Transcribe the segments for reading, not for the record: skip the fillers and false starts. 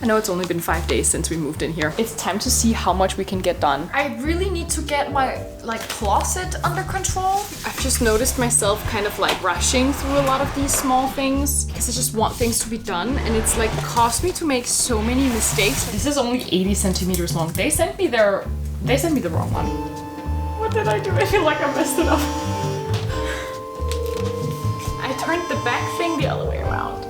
I know it's only been 5 days since we moved in here. It's time to see how much we can get done. I really need to get my closet under control. I've just noticed myself kind of rushing through a lot of these small things because I just want things to be done, and it's caused me to make so many mistakes. This is only 80 centimeters long. They sent me the wrong one. What did I do? I feel like I messed it up. I turned the back thing the other way around.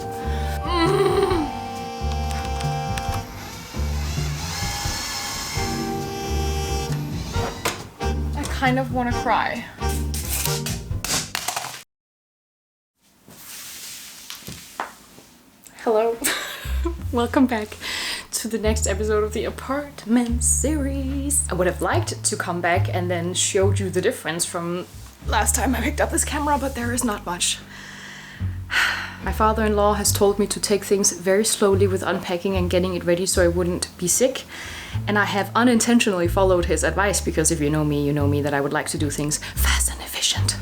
I kind of want to cry. Hello. Welcome back to the next episode of the apartment series. I would have liked to come back and then showed you the difference from last time I picked up this camera, but there is not much. My father-in-law has told me to take things very slowly with unpacking and getting it ready so I wouldn't be sick. And I have unintentionally followed his advice because if you know me that I would like to do things fast and efficient.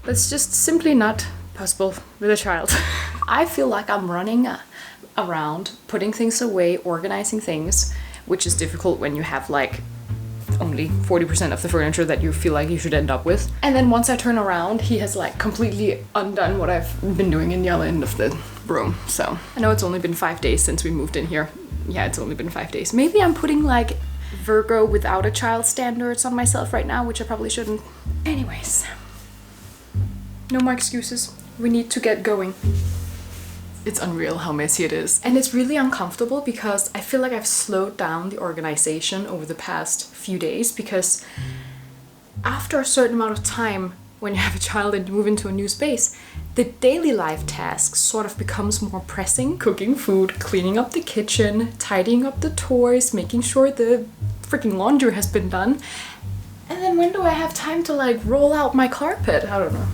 That's just simply not possible with a child. I feel like I'm running around, putting things away, organizing things, which is difficult when you have only 40% of the furniture that you feel like you should end up with. And then once I turn around, he has completely undone what I've been doing in the other end of the room. So I know it's only been 5 days since we moved in here. Yeah, it's only been 5 days. Maybe I'm putting Virgo without a child standards on myself right now, which I probably shouldn't. Anyways, no more excuses. We need to get going. It's unreal how messy it is. And it's really uncomfortable because I feel like I've slowed down the organization over the past few days because after a certain amount of time, when you have a child and you move into a new space, the daily life tasks sort of becomes more pressing. Cooking food, cleaning up the kitchen, tidying up the toys, making sure the freaking laundry has been done. And then when do I have time to roll out my carpet? I don't know.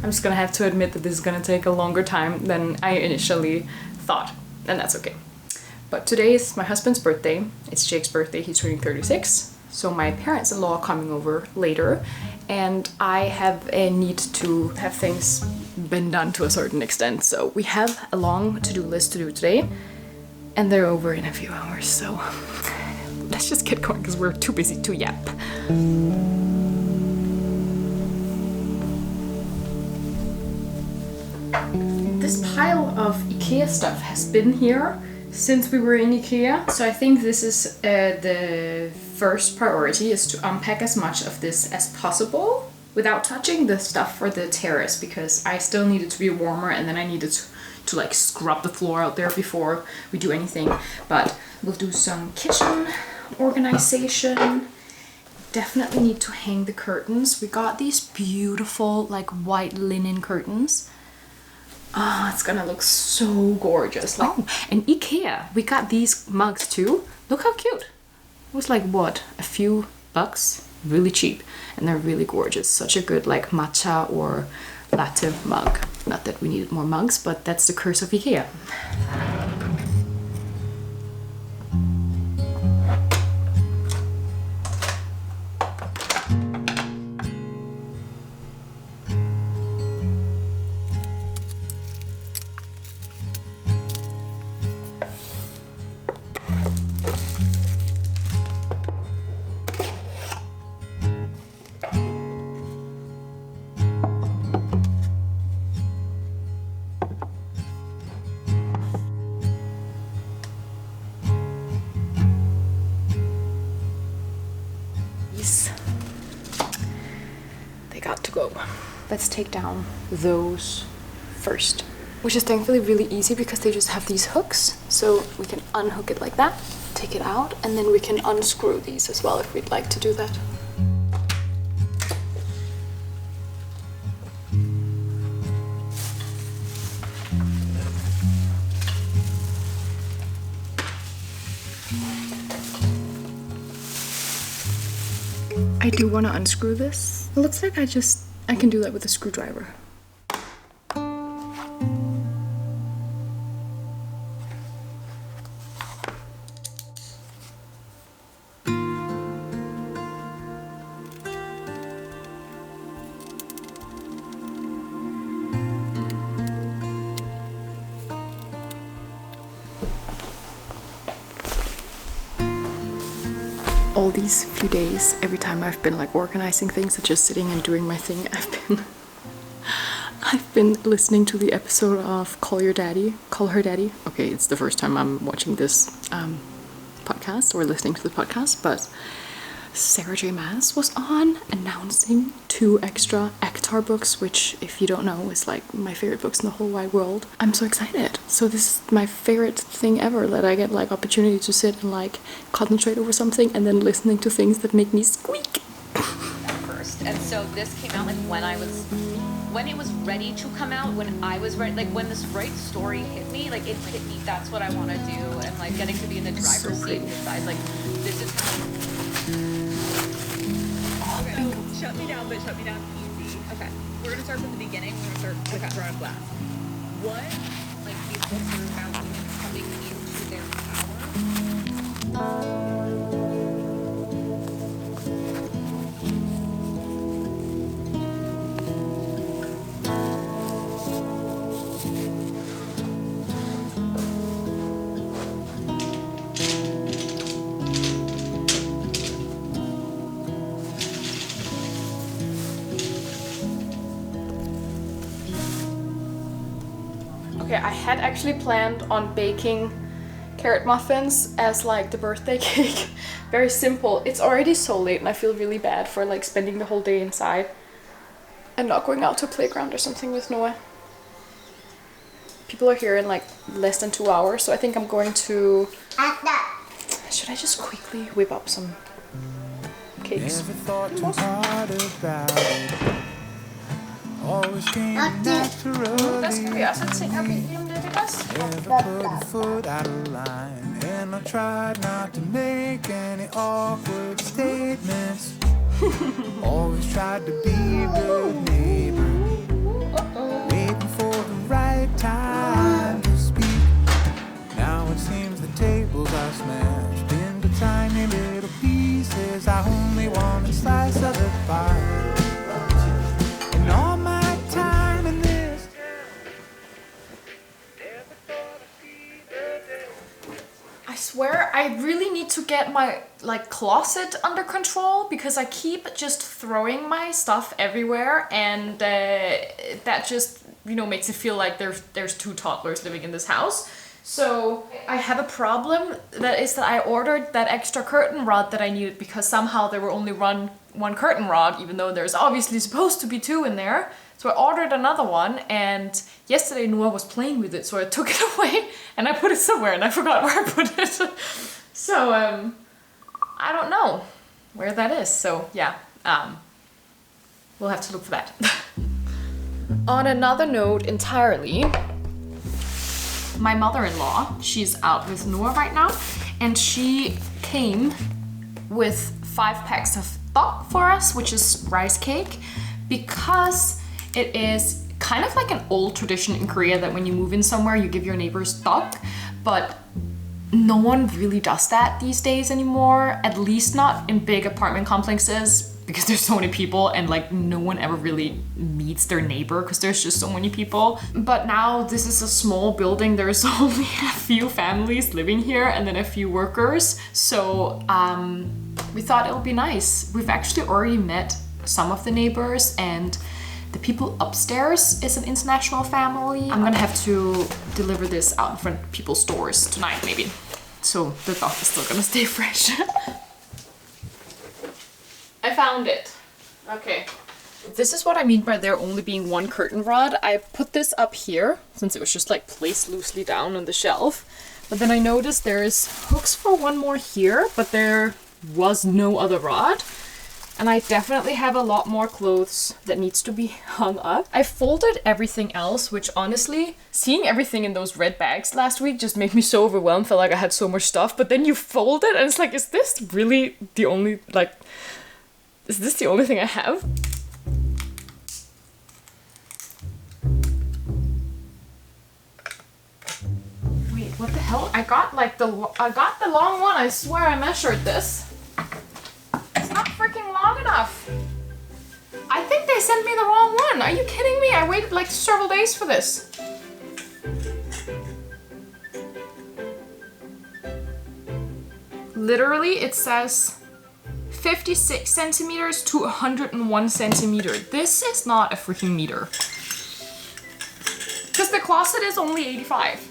I'm just gonna have to admit that this is gonna take a longer time than I initially thought, and that's okay. But today is my husband's birthday. It's Jake's birthday, he's turning 36. So my parents-in-law are coming over later, and I have a need to have things been done to a certain extent. So we have a long to-do list to do today, and they're over in a few hours, so let's just get going because we're too busy to yap. This pile of IKEA stuff has been here since we were in IKEA. So I think this is the first priority, is to unpack as much of this as possible without touching the stuff for the terrace, because I still need it to be warmer and then I needed to scrub the floor out there before we do anything. But we'll do some kitchen organization. Definitely need to hang the curtains. We got these beautiful white linen curtains. Oh, it's gonna look so gorgeous. Oh, and IKEA, we got these mugs too. Look how cute. It was what, a few bucks? Really cheap. And they're really gorgeous. Such a good matcha or latte mug. Not that we needed more mugs, but that's the curse of IKEA. They got to go. Let's take down those first, which is thankfully really easy because they just have these hooks, so we can unhook it like that, take it out, and then we can unscrew these as well if we'd like to do that. I do want to unscrew this. It looks like I can do that with a screwdriver. all these few days, every time I've been like organizing things and just sitting and doing my thing, I've been listening to the episode of Call Her Daddy. Okay, it's the first time I'm watching this podcast or listening to the podcast, but Sarah J. Maas was on announcing 2 extra ACOTAR books, which, if you don't know, is like my favorite books in the whole wide world. I'm so excited. So this is my favorite thing ever, that I get like opportunity to sit and like concentrate over something and then listening to things that make me squeak. First, and so this came out like when it was ready to come out, when I was ready, like when this right story hit me, like it hit me, that's what I want to do, and like getting to be in the driver's seat inside, like this is how. Okay. Shut me down, but shut me down easy. Okay. We're gonna start from the beginning. We're gonna start with Run Glass. What, like, these books are about women coming into their power. Okay, I had actually planned on baking carrot muffins as like the birthday cake. Very simple. It's already so late and I feel really bad for like spending the whole day inside and not going out to a playground or something with Noah. People are here in like less than 2 hours, so I think I'm going to... Should I just quickly whip up some cakes? Never thought too hard about it. Always came naturally. Never put a foot out of line, and I tried not to make any awkward statements. Always tried to be a good neighbor, waiting for the right time to speak. Now it seems the tables are smashed into tiny little pieces. I only want a slice of the pie. And all my time in this. I swear I really need to get my like closet under control, because I keep just throwing my stuff everywhere, and that just, you know, makes it feel like there's 2 toddlers living in this house. So I have a problem, that is that I ordered that extra curtain rod that I needed, because somehow there were only one curtain rod, even though there's obviously supposed to be 2 in there. So I ordered another one, and yesterday Noah was playing with it, so I took it away and I put it somewhere and I forgot where I put it. So I don't know where that is. So yeah, we'll have to look for that. On another note entirely, my mother-in-law, she's out with Noah right now, and she came with 5 packs of dok for us, which is rice cake, because it is kind of like an old tradition in Korea that when you move in somewhere, you give your neighbors dok, but no one really does that these days anymore, at least not in big apartment complexes, because there's so many people and like no one ever really meets their neighbor because there's just so many people. But now this is a small building, there's only a few families living here and then a few workers, so we thought it would be nice. We've actually already met some of the neighbors, and the people upstairs is an international family. I'm gonna have to deliver this out in front of people's doors tonight maybe, so the dok is still gonna stay fresh. I found it. Okay. This is what I mean by there only being 1 curtain rod. I put this up here since it was just like placed loosely down on the shelf. But then I noticed there's hooks for 1 more here, but there was no other rod. And I definitely have a lot more clothes that needs to be hung up. I folded everything else, which honestly, seeing everything in those red bags last week just made me so overwhelmed. Felt like I had so much stuff, but then you fold it and it's like, is this really the only, like, is this the only thing I have? Wait, what the hell? I got the long one. I swear I measured this. It's not freaking long enough. I think they sent me the wrong one. Are you kidding me? I waited like several days for this. Literally, it says 56 centimeters to 101 centimeter. This is not a freaking meter. Because the closet is only 85.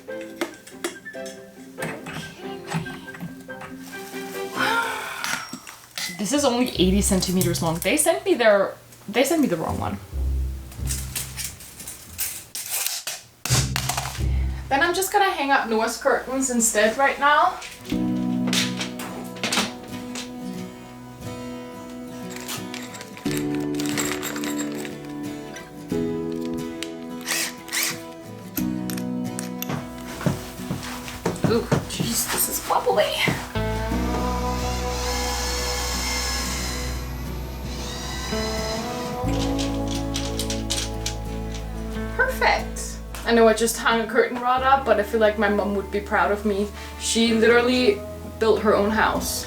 This is only 80 centimeters long. They sent me the wrong one. Then I'm just gonna hang up Noah's curtains instead right now. Ooh, jeez, this is bubbly. Perfect. I know I just hung a curtain rod up, but I feel like my mom would be proud of me. She literally built her own house.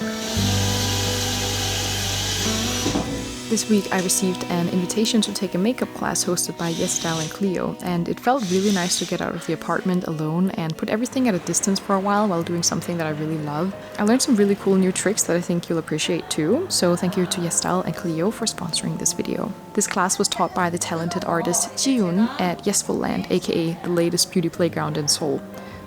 This week I received an invitation to take a makeup class hosted by Style and Cleo, and it felt really nice to get out of the apartment alone and put everything at a distance for a while doing something that I really love. I learned some really cool new tricks that I think you'll appreciate too, so thank you to Style and Cleo for sponsoring this video. This class was taught by the talented artist Jiun at Yesfulland, aka the latest beauty playground in Seoul.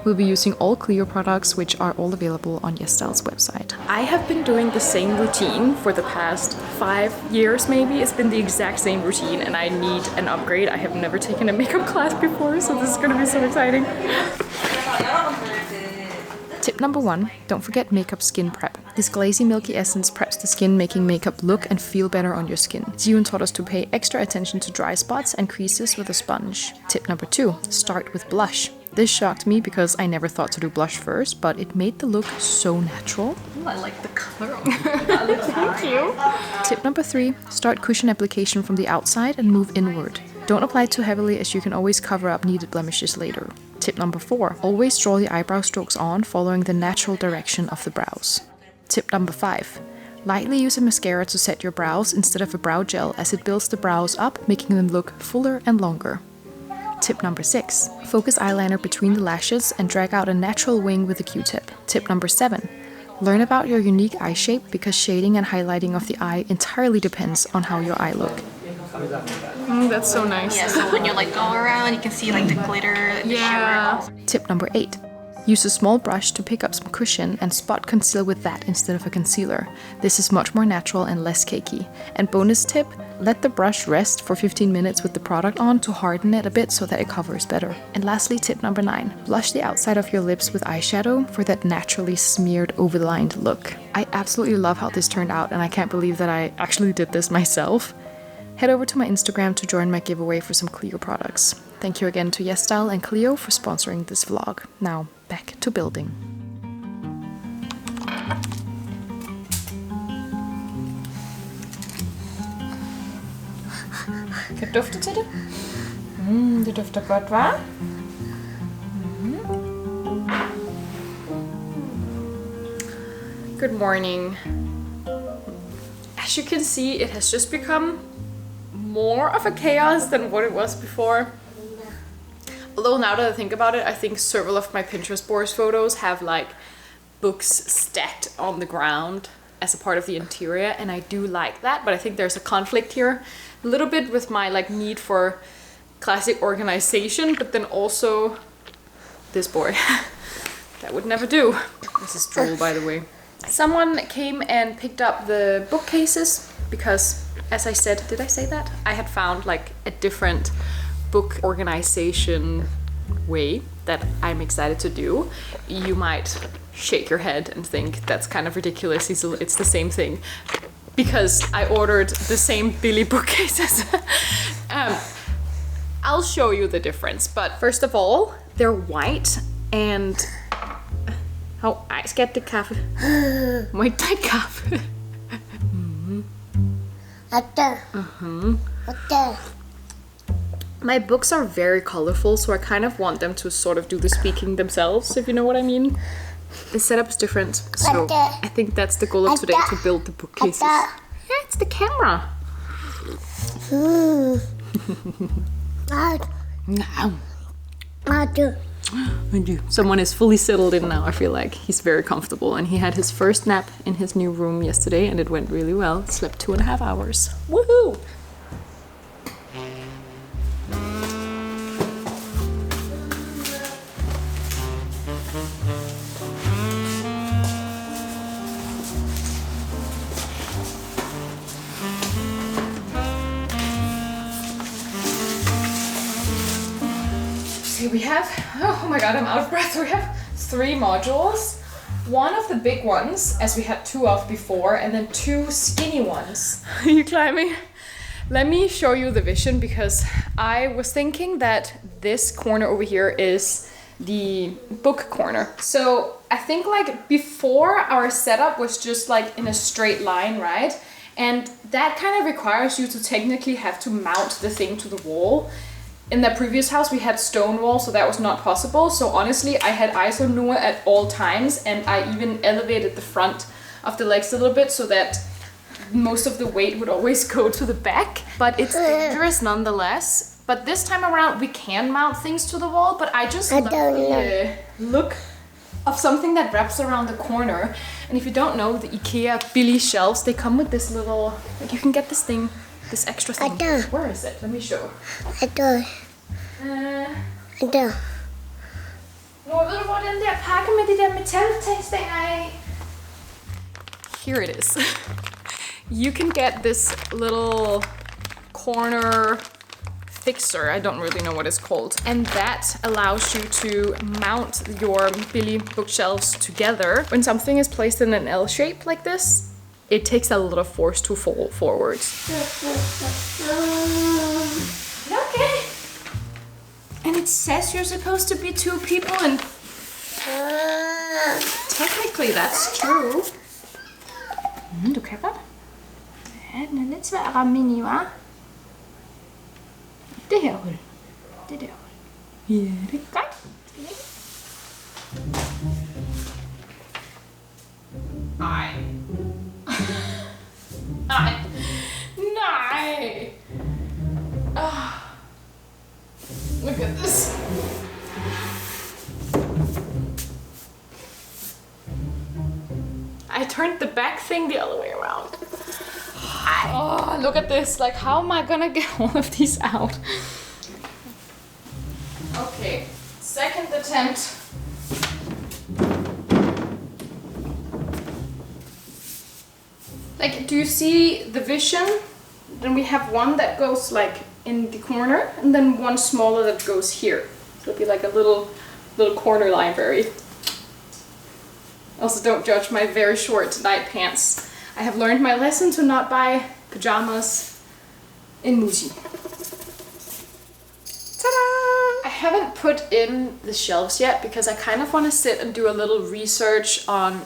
We'll be using all Cleo products, which are all available on Yestyle's website. I have been doing the same routine for the past 5 years maybe. It's been the exact same routine and I need an upgrade. I have never taken a makeup class before, so this is gonna be so exciting. Tip number 1, don't forget makeup skin prep. This glazy milky essence preps the skin, making makeup look and feel better on your skin. Jiun taught us to pay extra attention to dry spots and creases with a sponge. Tip number 2, start with blush. This shocked me because I never thought to do blush first, but it made the look so natural. Ooh, I like the color. Thank you. Tip number 3, start cushion application from the outside and move inward. Don't apply too heavily as you can always cover up needed blemishes later. Tip number 4, always draw the eyebrow strokes on following the natural direction of the brows. Tip number 5, lightly use a mascara to set your brows instead of a brow gel as it builds the brows up, making them look fuller and longer. Tip number 6, focus eyeliner between the lashes and drag out a natural wing with a Q-tip. Tip number 7, learn about your unique eye shape because shading and highlighting of the eye entirely depends on how your eye look. That's so nice. Yeah, so when you like go around, you can see like the glitter and the shimmer. Tip number 8, use a small brush to pick up some cushion and spot conceal with that instead of a concealer. This is much more natural and less cakey. And bonus tip, let the brush rest for 15 minutes with the product on to harden it a bit so that it covers better. And lastly, tip number 9, blush the outside of your lips with eyeshadow for that naturally smeared overlined look. I absolutely love how this turned out and I can't believe that I actually did this myself. Head over to my Instagram to join my giveaway for some Cleo products. Thank you again to Yestyle and Cleo for sponsoring this vlog. Now, back to building. Kan du dufte til det? Det dufter godt, hva'? Good morning. As you can see, it has just become more of a chaos than what it was before. Although now that I think about it, I think several of my Pinterest board photos have like books stacked on the ground as a part of the interior, and I do like that, but I think there's a conflict here a little bit with my like need for classic organization, but then also this boy. That would never do. This is Joel, by the way. Someone came and picked up the bookcases because, as I said, did I say that? I had found like a different book organization way that I'm excited to do. You might shake your head and think that's kind of ridiculous, Sissel, it's the same thing. Because I ordered the same Billy bookcases. I'll show you the difference, but first of all, they're white and... Oh, I skal det kaffe. Må ikke drikke kaffe? My books are very colorful, so I kind of want them to sort of do the speaking themselves, if you know what I mean. The setup is different, so I think that's the goal of today, to build the bookcases. Yeah, it's the camera. I do. Someone is fully settled in now, I feel like. He's very comfortable, and he had his first nap in his new room yesterday, and it went really well. Slept 2.5 hours. Woohoo! We have, oh my god, I'm out of breath. We have 3 modules. One of the big ones, as we had 2 of before, and then 2 skinny ones. Are you climbing? Let me show you the vision, because I was thinking that this corner over here is the book corner. So I think like before our setup was just like in a straight line, right? And that kind of requires you to technically have to mount the thing to the wall. In the previous house we had stone walls, so that was not possible. So honestly, I had ISO Noah at all times, and I even elevated the front of the legs a little bit so that most of the weight would always go to the back. But it's dangerous nonetheless. But this time around we can mount things to the wall, but I just love the look of something that wraps around the corner. And if you don't know, the IKEA Billy shelves, they come with this little, like you can get this thing, this extra thing. Where is it? Let me show. Nå, ved du hvor den der pakke med de der metaltæstninger er? Here it is. You can get this little corner fixer, I don't really know what it's called, and that allows you to mount your Billy bookshelves together. When something is placed in an L shape like this, it takes a lot of force to fall forwards. Okay. And it says you're supposed to be 2 people, and technically that's true. Du kan godt. Ja, den er lidt svær at ramme ind i, hva'? Det her hul. Det der hul. Ja, det er godt. Nej. Nej. Nej. Oh. Look at this. I turned the back thing the other way around. Oh, look at this. Like, how am I gonna get all of these out? Okay, second attempt. Like, do you see the vision? Then we have one that goes like in the corner, and then one smaller that goes here. So it'll be like a little corner library. Also, don't judge my very short night pants. I have learned my lesson to not buy pajamas in Muji. Ta-da! I haven't put in the shelves yet because I kind of want to sit and do a little research on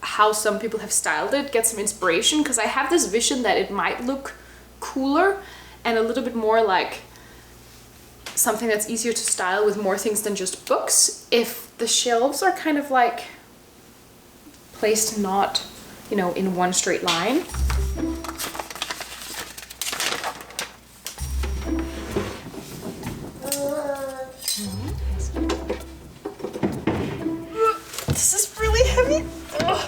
how some people have styled it, get some inspiration, because I have this vision that it might look cooler and a little bit more like something that's easier to style with more things than just books if the shelves are kind of like placed not, you know, in one straight line. This is really heavy. Ugh.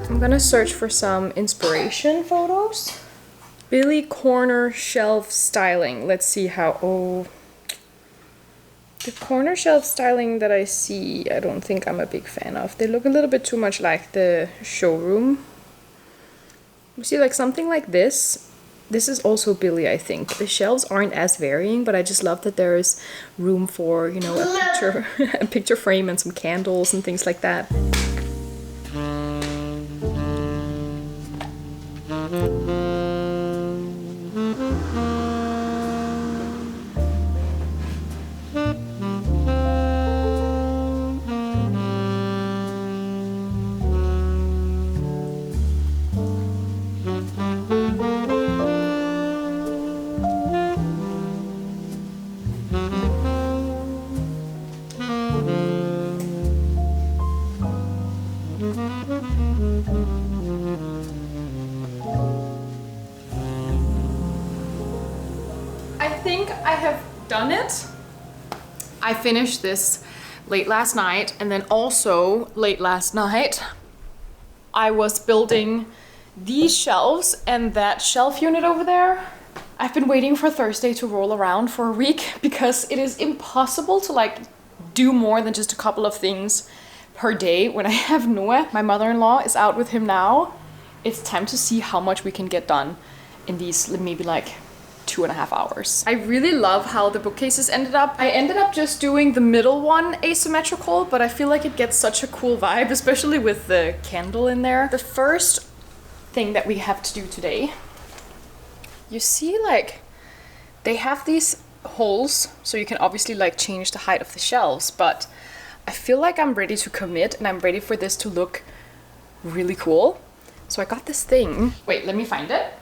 I'm gonna search for some inspiration photos. Billy corner shelf styling. Let's see how, oh. The corner shelf styling that I see, I don't think I'm a big fan of. They look a little bit too much like the showroom. You see, like something like this. This is also Billy, I think. The shelves aren't as varying, but I just love that there is room for, you know, a picture frame and some candles and things like that. I have done it. I finished this late last night, and then also late last night I was building these shelves and that shelf unit over there. I've been waiting for Thursday to roll around for a week because it is impossible to like do more than just a couple of things per day when I have Noah. My mother-in-law is out with him now. It's time to see how much we can get done in these maybe like 2.5 hours. I really love how the bookcases ended up. I ended up just doing the middle one asymmetrical, but I feel like it gets such a cool vibe, especially with the candle in there. The first thing that we have to do today, you see like they have these holes, so you can obviously like change the height of the shelves, but I feel like I'm ready to commit and I'm ready for this to look really cool. So I got this thing. Wait, let me find it.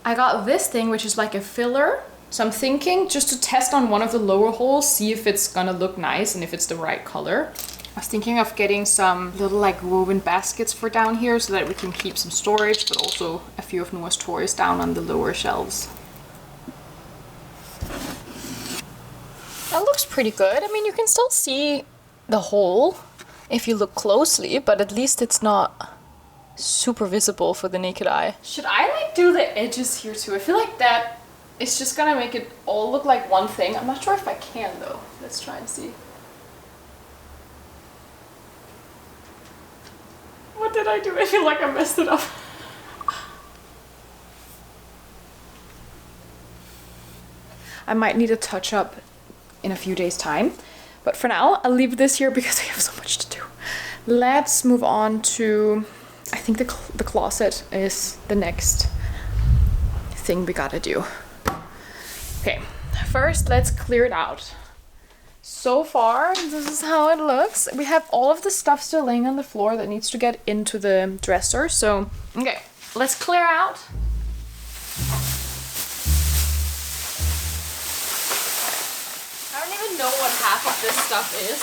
I got this thing, which is like a filler. So I'm thinking just to test on one of the lower holes, see if it's gonna look nice and if it's the right color. I was thinking of getting some little like woven baskets for down here so that we can keep some storage, but also a few of Noah's toys down on the lower shelves. That looks pretty good. I mean, you can still see the hole if you look closely, but at least it's not super visible for the naked eye. Should I like do the edges here too? I feel like that is just gonna make it all look like one thing. I'm not sure if I can though. Let's try and see. What did I do? I feel like I messed it up. I might need a touch up in a few days time, but for now I'll leave this here because I have so much to do. Let's move on to, I think the closet is the next thing we gotta do. Okay, first let's clear it out. So far, this is how it looks. We have all of the stuff still laying on the floor that needs to get into the dresser. So, okay, let's clear out. I don't even know what half of this stuff is.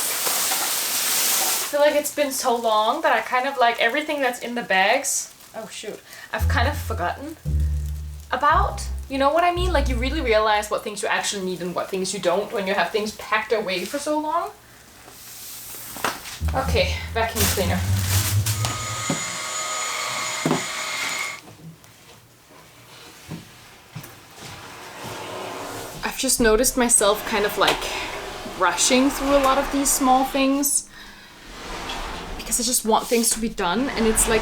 I feel like it's been so long that I kind of like everything that's in the bags. Oh shoot, I've kind of forgotten about. You know what I mean? Like you really realize what things you actually need and what things you don't when you have things packed away for so long. Okay, vacuum cleaner. I've just noticed myself kind of like rushing through a lot of these small things because I just want things to be done, and it's like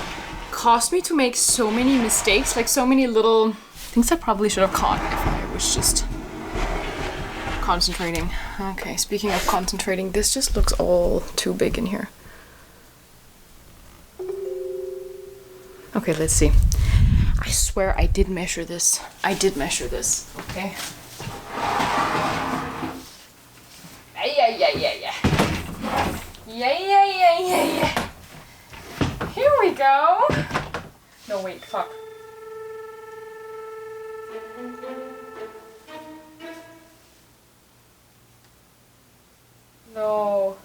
caused me to make so many mistakes, like so many little things I probably should have caught if I was just concentrating. Okay, speaking of concentrating, this just looks all too big in here. Okay, let's see. I swear I did measure this. I did measure this, okay? Yeah. Here we go. No, wait, fuck. No.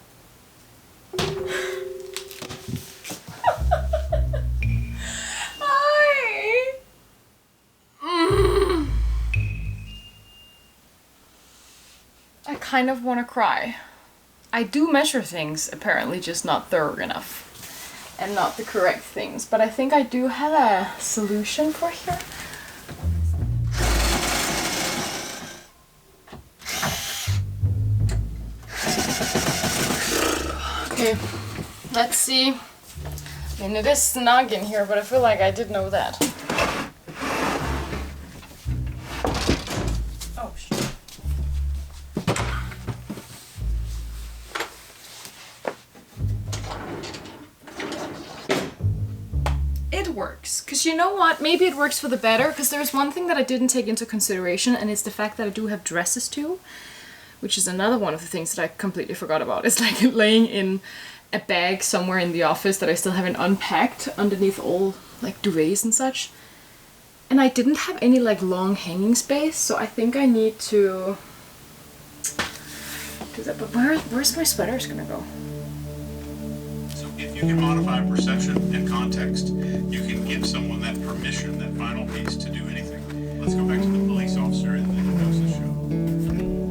I kind of want to cry. I do measure things, apparently just not thorough enough and not the correct things, but I think I do have a solution for here. Okay, let's see. I mean, it is snug in here, but I feel like I did know that. Oh, shit. It works. Because you know what? Maybe it works for the better, because there's one thing that I didn't take into consideration, and it's the fact that I do have dresses too. Which is another one of the things that I completely forgot about. It's like laying in a bag somewhere in the office that I still haven't unpacked underneath all like duvets and such. And I didn't have any like long hanging space, so I think I need to do that. But where's my sweaters gonna go? So if you can modify perception and context, you can give someone that permission, that final piece to do anything. Let's go back to the police officer and the hypnosis show.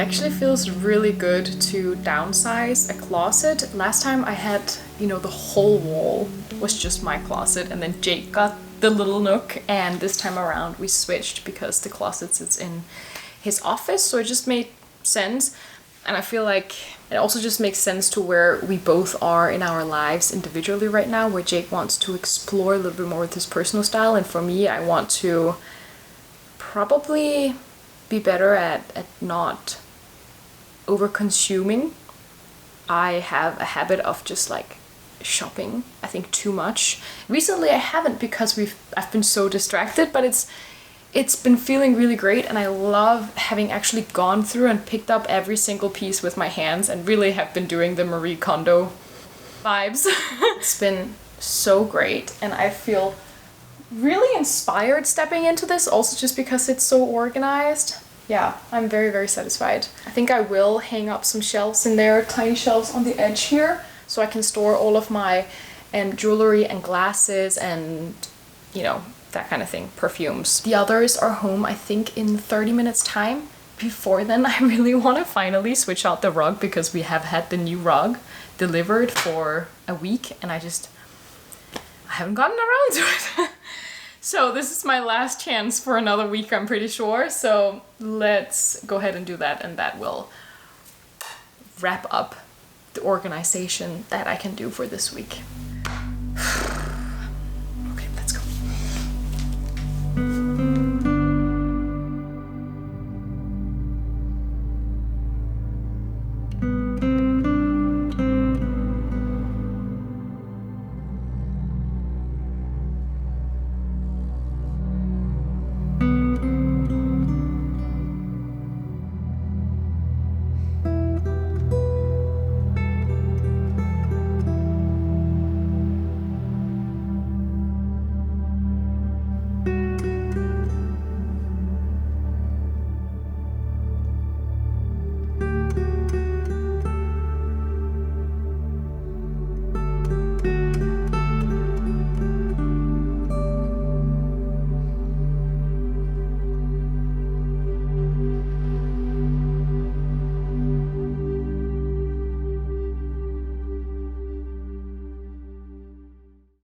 actually feels really good to downsize a closet. Last time I had, you know, the whole wall was just my closet, and then Jake got the little nook, and this time around we switched because the closet sits in his office, so it just made sense. And I feel like it also just makes sense to where we both are in our lives individually right now, where Jake wants to explore a little bit more with his personal style, and for me, I want to probably be better at not over consuming. I have a habit of just like shopping, I think, too much. Recently I haven't, because I've been so distracted, but it's been feeling really great, and I love having actually gone through and picked up every single piece with my hands and really have been doing the Marie Kondo vibes. It's been so great, and I feel really inspired stepping into this, also just because it's so organized. Yeah, I'm very, very satisfied. I think I will hang up some shelves in there, tiny shelves on the edge here, so I can store all of my jewelry and glasses and, you know, that kind of thing, perfumes. The others are home, I think, in 30 minutes time. Before then, I really want to finally switch out the rug, because we have had the new rug delivered for a week and I haven't gotten around to it. So this is my last chance for another week, I'm pretty sure. So let's go ahead and do that, and that will wrap up the organization that I can do for this week.